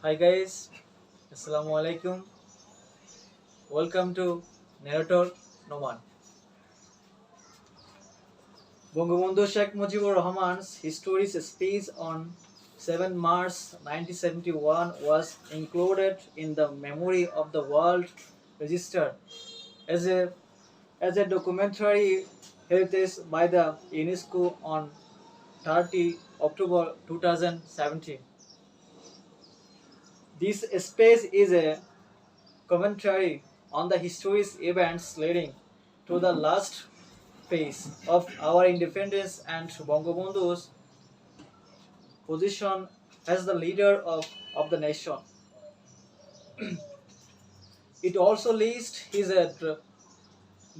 Hi guys, Assalamu alaikum. Welcome to Narrator, Noman. Bangabandhu Sheikh Mujibur Rahman's historic speech on 7 March 1971 was included in the Memory of the World Register as a documentary heritage by the UNESCO on 30 October 2017. This space is a commentary on the historic events leading to the last phase of our independence and Bangabandhu's position as the leader of the nation. It also lists his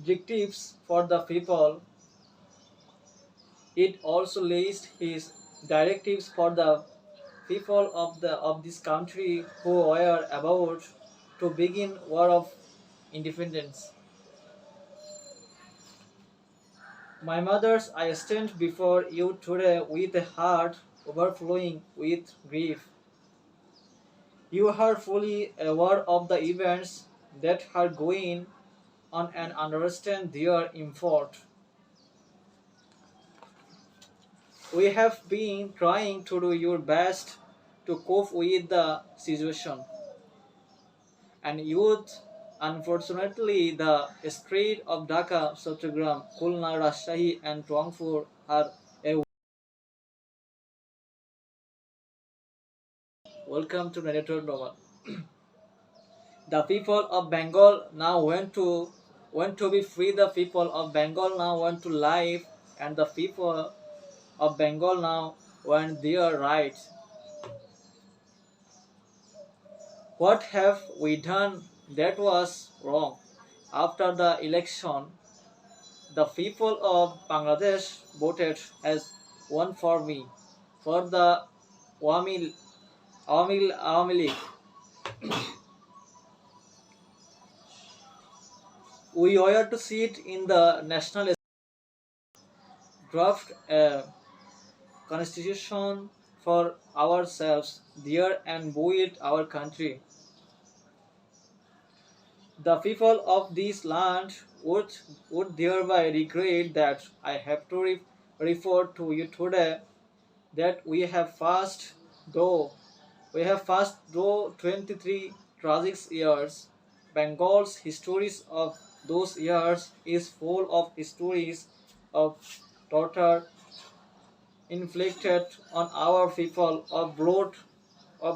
directives for the people. It also lists his directives for the people of this country who were about to begin war of independence. My mothers, I stand before you today with a heart overflowing with grief. You are fully aware of the events that are going on and understand their import. We have been trying to do your best to cope with the situation. And youth, unfortunately, the street of Dhaka, Satyagram, Khulna, Rajshahi, and Rangpur are a welcome to Narrator Novel. The people of Bengal now want to be free. The people of Bengal now want to live, and the people of Bengal now want their rights. What have we done that was wrong? After the election, the people of Bangladesh voted as one for me, for the Awami League. We were to sit in the National draft a constitution for ourselves there and build our country. The people of this land would thereby regret that I have to report to you today that we have passed though 23 tragic years. Bengal's histories of those years is full of stories of torture inflicted on our people of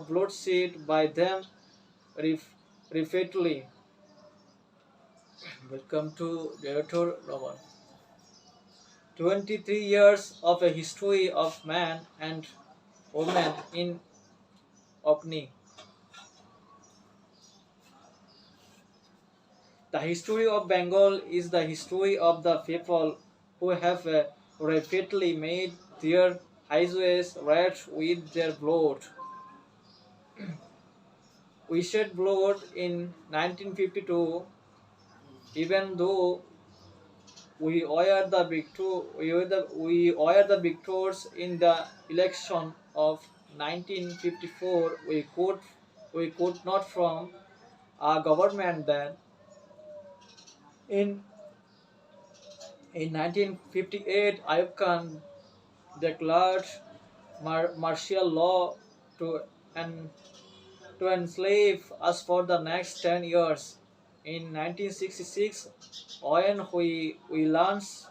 bloodshed by them repeatedly. Welcome to Narrator Novel. 23 years of a history of man and woman in Orkney. The history of Bengal is the history of the people who have repeatedly made their highways red with their blood. We shed blood in 1952, even though we were the victors in the election of 1954. We could not form a government then. In in 1958, Ayub Khan declared martial law to en- to enslave us for the next 10 years. In 1966, when we launched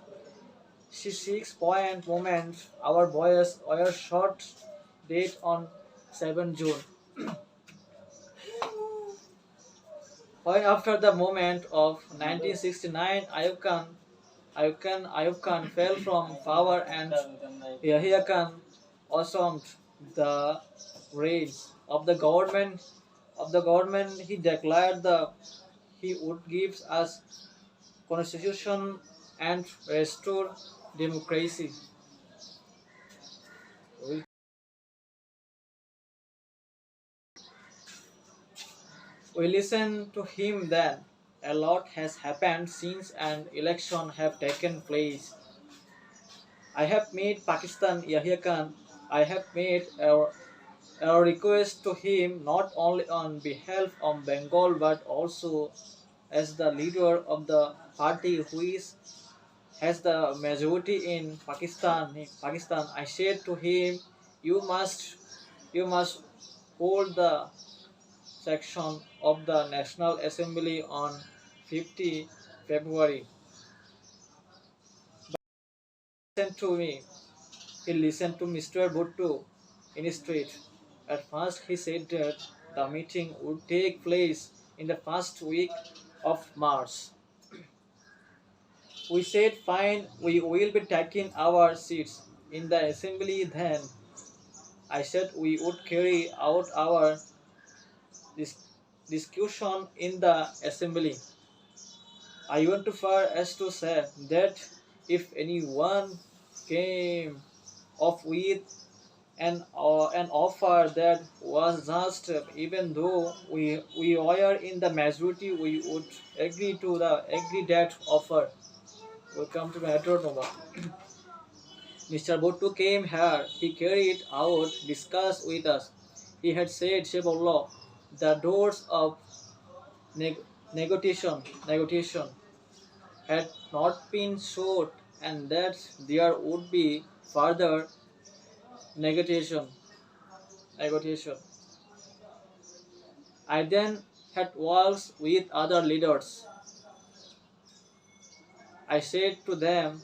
6-point movement, our boys were shot dead on 7 June. When after the movement of 1969, Ayub Khan fell from power and Yahya Khan assumed the reins of the government. He declared he would give us constitution and restore democracy. We listened to him then. A lot has happened since an election have taken place. I have met Pakistan Yahya Khan. I have met a request to him not only on behalf of Bengal but also as the leader of the party who has the majority in Pakistan, I said to him, "You must hold the section of the National Assembly on 50 February." Listen to me. He listened to Mr. Bhutto instead. At first, he said that the meeting would take place in the first week of March. We said, "Fine, we will be taking our seats in the assembly then." I said we would carry out our dis- discussion in the assembly. I went too far as to say that if anyone came up with an offer that was just, even though we were in the majority, we would agree that offer. Welcome to Narrator, Noman. Mr. Bhutto came here. He carried out, discussed with us. He had said, Shebollah, the doors of neg- negotiation had not been shut, and that there would be further negotiation. negotiation. I then had walks with other leaders. I said to them,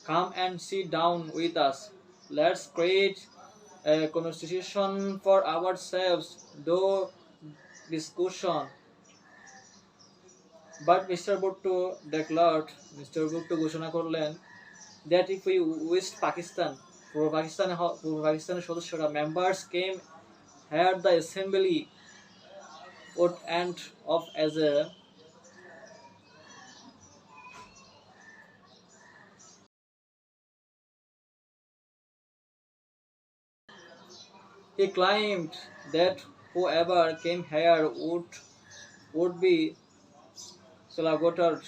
"Come and sit down with us. Let's create a constitution for ourselves, though discussion." But Mr. Bhutto ঘোষণা করলেন that if we West Pakistan, পূর্ব পাকিস্তানের সদস্যরা members came here, the assembly would end up as a he claimed that whoever came here would be slaughtered.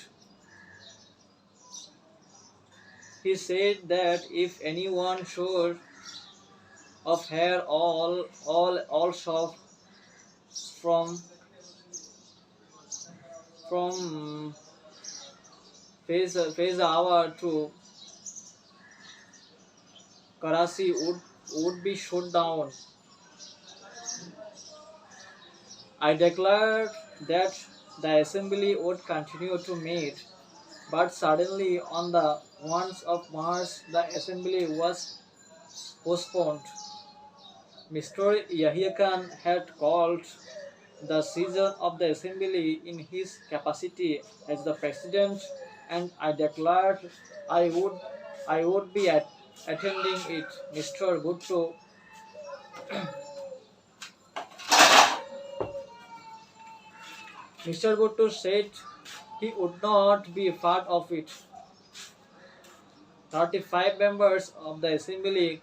He said that if anyone showed of hair all shot from from phase hour to Karachi would be shut down. I declared that the assembly would continue to meet, but suddenly on the 1st of March the assembly was postponed. Mr. Yahya Khan had called the season of the assembly in his capacity as the president, and I declared I would I would be attending it. Mr. Bhutto said he would not be a part of it. 35 members of the assembly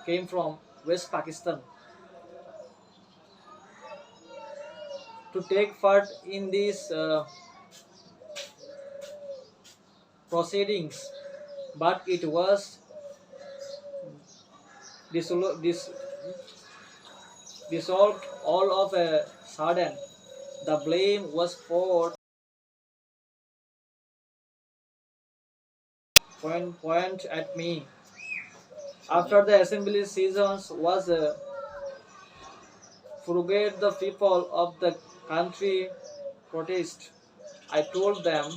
came from West Pakistan to take part in these proceedings, but it was dis- dissolved all of a sudden. The blame was poured point at me. After the assembly seasons was forget the people of the country protest. I told them,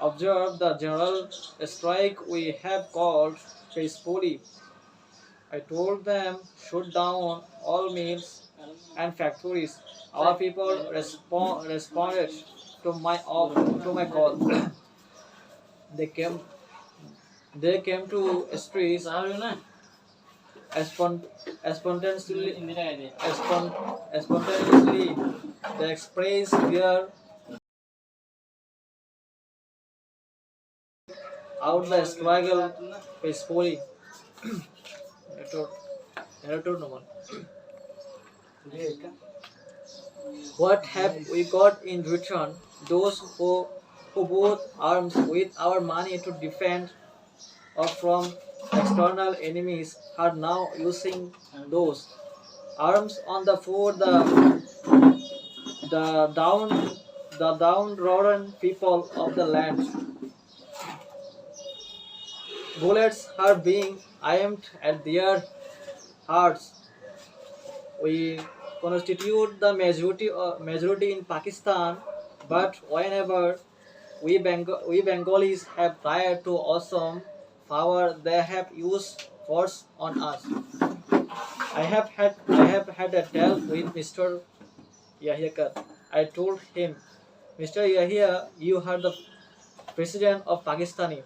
observe the general strike we have called peacefully. I told them, shut down all mills and factories. Our people responded to my call. they came they came to streets spon- spontaneously. Spontaneously, they expressed their out the struggle peacefully. Narrator, Narrator Noman. What have we got in return? Those who bought arms with our money to defend us from external enemies are now using those arms on the fort, the down the downtrodden people of the land. Bullets are being aimed at their hearts. We constitute the majority in Pakistan, but whenever we Bengalis have tried to assume power, they have used force on us. I have had a talk with Mr. Yahya. I told him, Mr. Yahya, you are the president of Pakistani.